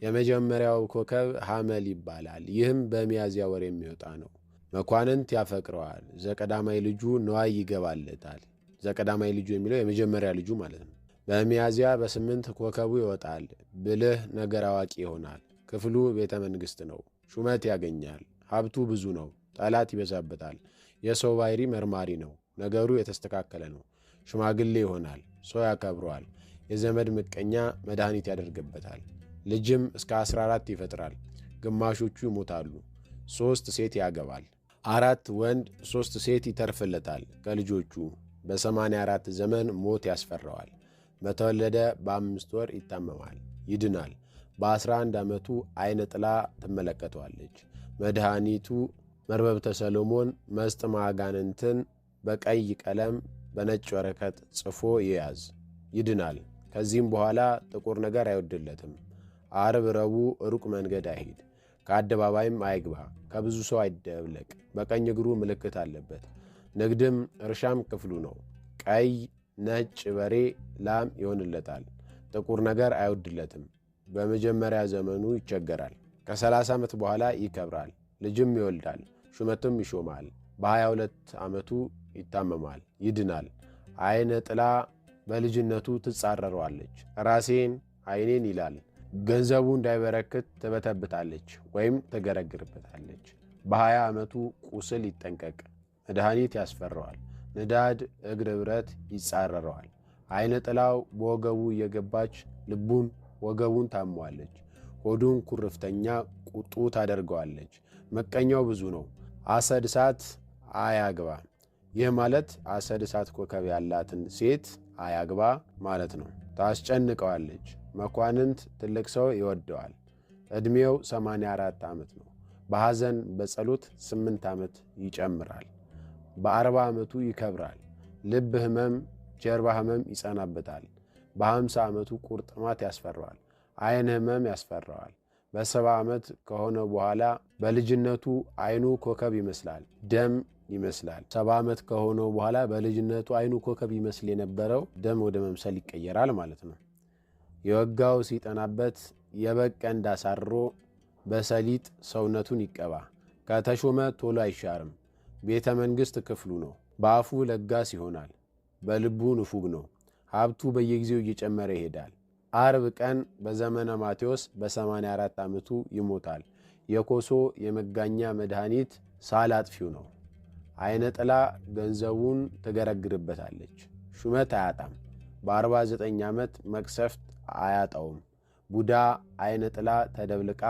የመጀመሪያው ኮከብ ሐመል ይባላል። ይህም በሚያዝያ ወር የሚወጣ ነው። መኳንንት ያፈቅረዋል። ዘቀዳማይ ልጁ ነዋይ ይገባለታል። ዘቀዳማይ ልጁ የሚለው የመጀመሪያ ልጁ ማለት ነው። በሚያዝያ በ8 ኮከቡ ይወጣል። ብልህ ነገር አዋቂ ይሆናል። ክፍሉ ቤተ መንግሥት ነው። ሹመት ያገኛል። ሀብቱ ብዙ ነው። ጠላት ይበዛበታል። የሰው ባሕሪ መርማሪ ነው። ነገሩ የተስተካከለ ነው። ሽማግሌ ይሆናል። ሰው ያከብረዋል። የዘመድ ምቀኛ መድኃኒት ያደርግበታል። ልጅም እስከ 14 ይፈጥራል። ግማሾቹ ይሞታሉ። 3 ሴት ያገባል። 4 ወንድ 3 ሴት ይተርፍለታል ከልጆቹ። በ84 ዘመን ሞት ያስፈራዋል። በተወለደ በ5 ወር ይታመማል፣ ይድናል። በ11 ዓመቱ ዓይነ ጥላ ትመለከተዋለች። መድኃኒቱ መርበብተ ሰሎሞን መስጥመ አጋንንትን በቀይ ቀለም በነጭ ወረቀት ጽፎ ይያዝ፣ ይድናል። ከዚህም በኋላ ጥቁር ነገር አይወድለትም። ዓርብ ረቡዕ ሩቅ መንገድ አይሂድ፣ ከአደባባይም አይግባ፣ ከብዙ ሰው አይደብለቅ። በቀኝ እግሩ ምልክት አለበት። ንግድም እርሻም ክፍሉ ነው። ቀይ ነጭ በሬ ላም ይሆንለታል። ጥቁር ነገር አይወድለትም። በመጀመሪያ ዘመኑ ይቸገራል። ከ30 ዓመት በኋላ ይከብራል። ልጅም ይወልዳል። ሹመትም ይሾማል። በ22 ዓመቱ ይታመማል፣ ይድናል። ዓይነ ጥላ በልጅነቱ ትጻረረዋለች። ራሴን ዓይኔን ይላል። ገንዘቡ እንዳይበረክት ትበተብታለች ወይም ትገረግርበታለች። በ20 ዓመቱ ቁስል ይጠንቀቅ፣ መድኃኒት ያስፈራዋል። ንዳድ እግር ብረት ይጻረረዋል። ዓይነ ጥላው በወገቡ እየገባች ልቡን ወገቡን ታሟለች። ሆዱን ኩርፍተኛ ቁጡ ታደርገዋለች። መቀኛው ብዙ ነው። አሰድ እሳት አያግባ። ይህ ማለት አሰድ እሳት ኮከብ ያላትን ሴት አያግባ ማለት ነው። ታስጨንቀዋለች። መኳንንት ትልቅ ሰው ይወደዋል። ዕድሜው 84 ዓመት ነው። በሐዘን በጸሎት 8 ዓመት ይጨምራል። በ40 ዓመቱ ይከብራል። ልብ ሕመም፣ ጀርባ ሕመም ይጸናበታል። በ50 ዓመቱ ቁርጥማት ያስፈራዋል። ዓይን ሕመም ያስፈራዋል። በ70 ዓመት ከሆነ በኋላ በልጅነቱ ዓይኑ ኮከብ ይመስላል፣ ደም ይመስላል። 70 ዓመት ከሆነው በኋላ በልጅነቱ ዓይኑ ኮከብ ይመስል የነበረው ደም ወደ መምሰል ይቀየራል ማለት ነው። የወጋው ሲጠናበት የበግ ቀንድ አሳርሮ በሰሊጥ ሰውነቱን ይቀባ። ከተሾመ ቶሎ አይሻርም። ቤተ መንግሥት ክፍሉ ነው። በአፉ ለጋስ ይሆናል፣ በልቡ ንፉግ ነው። ሀብቱ በየጊዜው እየጨመረ ይሄዳል። ዓርብ ቀን በዘመነ ማቴዎስ በ84 ዓመቱ ይሞታል። የኮሶ የመጋኛ መድኃኒት ሳል አጥፊው ነው። ዓይነ ጥላ ገንዘቡን ትገረግርበታለች። ሹመት አያጣም። በ49 ዓመት መቅሰፍት አያጣውም። ቡዳ ዓይነ ጥላ ተደብልቃ